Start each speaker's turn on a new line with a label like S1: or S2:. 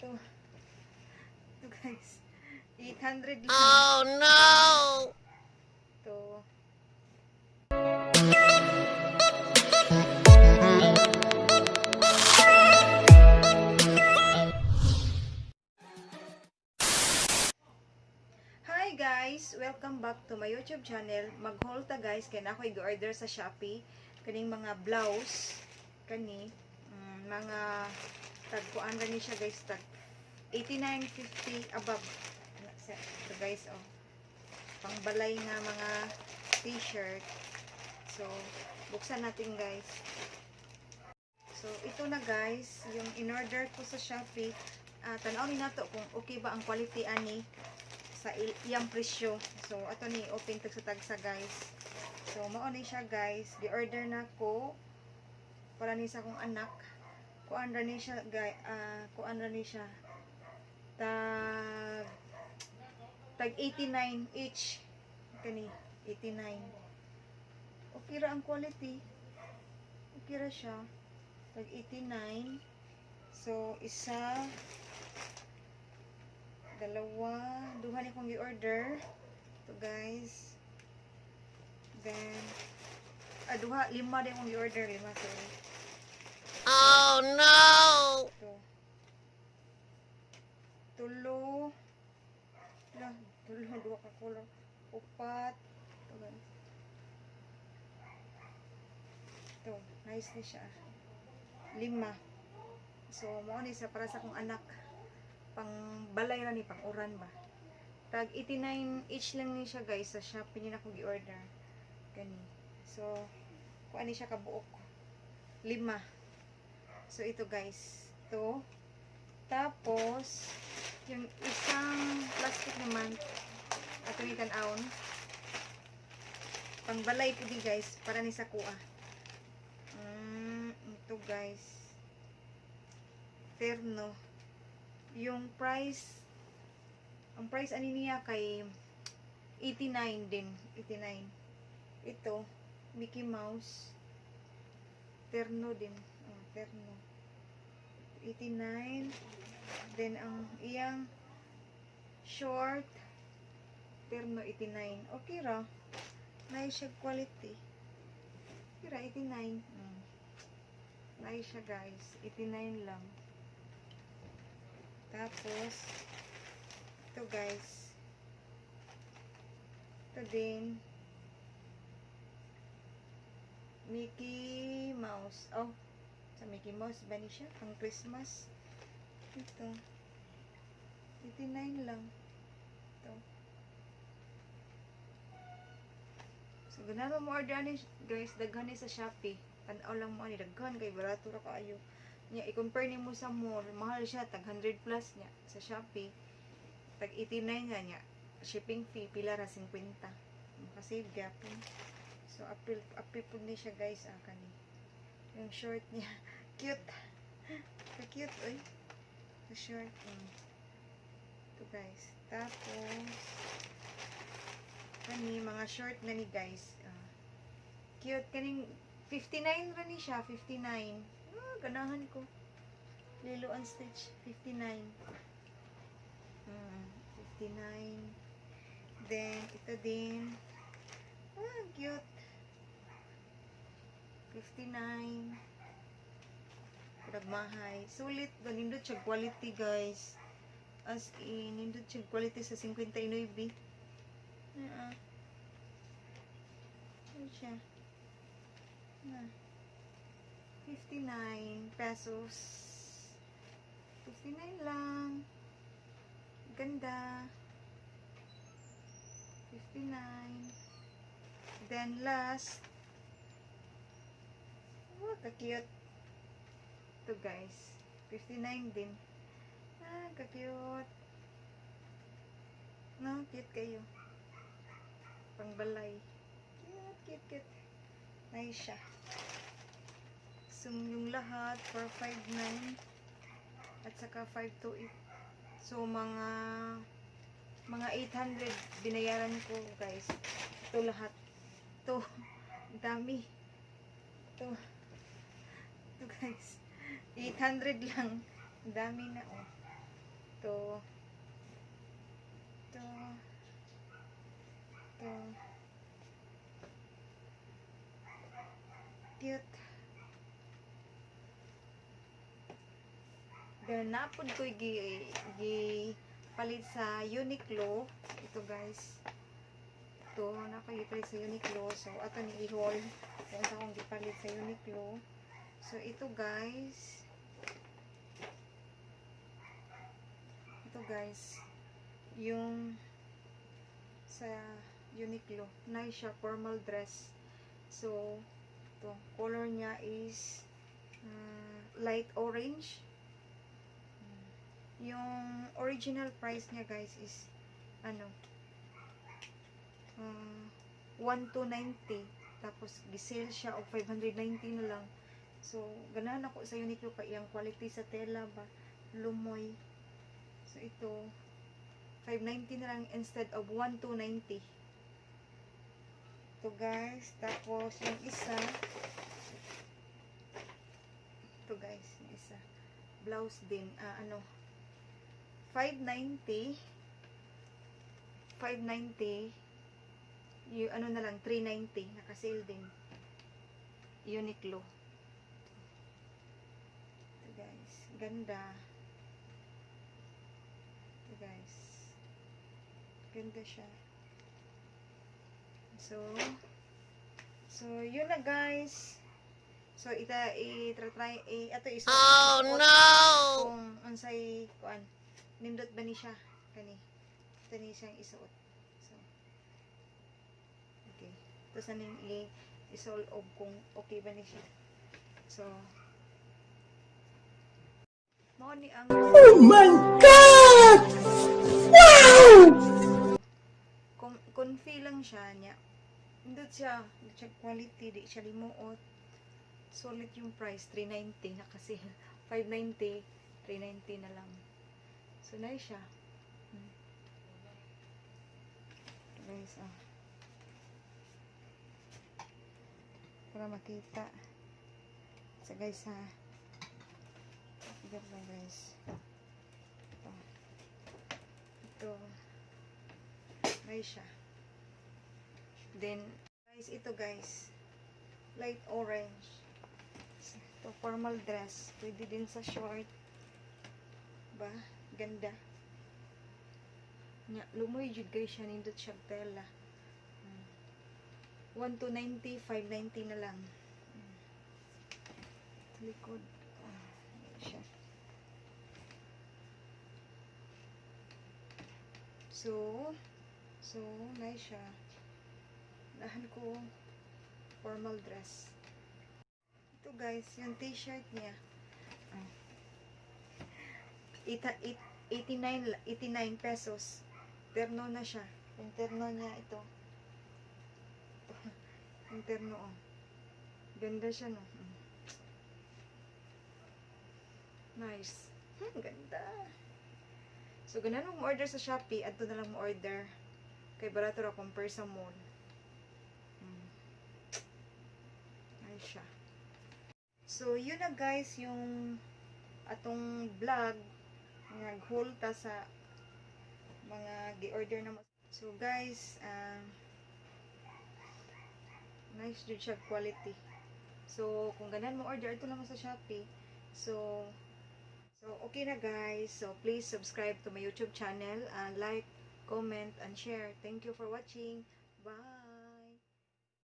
S1: To, to guys. 800 lang.
S2: Oh no!
S1: To. Hi guys! Welcome back to my YouTube channel. Mag-haul ta guys, kaya na ako i-order sa Shopee. Kaning mga blouse. Kani. Mga tagpuan rin siya guys. Tag 89.50 above. So guys, oh. Pangbalay nga mga t-shirt. So, buksan natin guys. So, ito na guys, yung in-order ko sa Shopee. Tanawin nato kung okay ba ang quality ani sa iyang presyo. So, ato ni open tagsa guys. So, mao ni siya guys. Di-order na ko para ni sa akong anak. Kuan ra ni siya guys, kuan ra ni siya. Tag 89 each. Kani 89. Okay ra ang quality. Okay ra siya. Tag 89. So, isa, dalawa, duha ni kong i-order. Ito guys. Then, duha, lima din kong i-order. Lima, sorry.
S2: Oh no!
S1: Ito. Tulo. Tulo, duha ka color. Upat. Ito guys. Ito, nice ni siya. Lima. So, mo ni sa para sa akong anak. Pang balay ra ni, pang uran ba. Tag 89 each lang ni siya guys sa Shopee ni na ko gi-order. Gani. So, kuan ni siya kabuok. Lima. So, ito guys. Ito. Tapos, yung isang plastic naman, ato ni tan-aon. Pang balay po di guys, para ni sa kuha. Ito guys. Terno. Yung price, ang price ani niya kay 89 din. 89. Ito, Mickey Mouse. Terno din. Oh, terno. 89. Then, ang iyang short, terno 89. Okay ra. Nice siya quality. Okay ra, 89. Nice siya guys. 89 lang. Tapos, ito guys. Ito din. Mickey Mouse. Oh, sa Mickey Mouse ba ni siya? Pang Christmas. Ito. 89 lang. Ito. So, ganahan mo order ni guys. Daghan ni sa Shopee. Tanaw lang mo ani. Daghan kay barato ra kaayo. Nya i-compare nimo sa mall, mahal siya tag 100 plus nya sa Shopee. Tag 89 nga nya. Shipping fee pila ra 50. Makasave gyapon. So apil pud ni siya guys kani. Yung short niya, cute. Ka-cute oy. The short. Ito guys. Tapos kani mga short na ni guys. Cute kaning 59 ra ni siya, 59. Ganahan ko. Lilo and Stitch 59. 59. Then ito din. Cute. 59. Kuragmahay. Sulit. Nindot siya quality guys. As in, nindot siya quality sa 59. Ano siya? 59 pesos. 59 lang. Ganda. 59. Then last. Oh, ka-cute. Ito guys. 59 din. Ka-cute. No, cute kayo. Pangbalay. Cute. Nice siya. So, yung lahat for 5.9 at saka 5.28. So, mga 800 binayaran ko, guys. Ito lahat. Ito. Dami. Ito, guys. 800 lang. Dami na, oh. Ito. Ito. Ito. Cute. Then, napod ko palit sa Uniqlo. Ito guys. Ito, nakagipalit sa Uniqlo. So, ato ni i-haul. Kung sa akong gipalit sa Uniqlo. So, ito guys. Ito guys. Yung sa Uniqlo. Nice siya. Formal dress. So, ito. Color niya is light orange. Yung original price niya guys is ano 1,290, tapos gisale siya og 590 na lang. So ganahan ako sa Uniqlo kay iyang quality sa tela ba lumoy. So ito 590 na lang instead of 1,290. Ito guys, tapos yung isa ito guys, yung isa blouse din, 590 yung ano na lang 390, naka-sale din Uniqlo. Ito guys, ganda. Ito guys, ganda siya. So yun na guys. So i-try ato isuot.
S2: Oh no!
S1: Kung unsay kuan nindot ba ni siya kani. Ito ni siyang isuot. So okay. Tapos aning i-solve kung okay ba ni siya. So mao ni ang
S2: Oh my God! Wow!
S1: Confi lang siya niya. Nindot siya, check quality, di siya limuot. Solid yung price, 390 na kasi 590, 390 na lang. So nice siya. Guys, para makita. So guys Igat lang guys. Ito. Nice siya. Then guys, ito guys. Light orange. Ito, formal dress. Pwede din sa short. Ba? Ganda. Lumoy jud guys siya. Nindot siya tela. 1,290, 590 na lang. Likod. Siya. So, nice siya. Nahan ko formal dress. Ito guys, yung t-shirt niya. 89 pesos. Terno na siya. Yung terno niya ito. Yung terno Ganda siya no. Nice. Ganda. So ganun mo order sa Shopee, adto na lang mo order. Kay barato ra compare sa mall. Nice siya. So yun na guys yung atong vlog nag-haul ta sa mga gi-order na mo. So guys, nice jud siya quality. So kung ganan mo order ito lang sa Shopee. So okay na guys. So please subscribe to my YouTube channel and like, comment and share. Thank you for watching. Bye.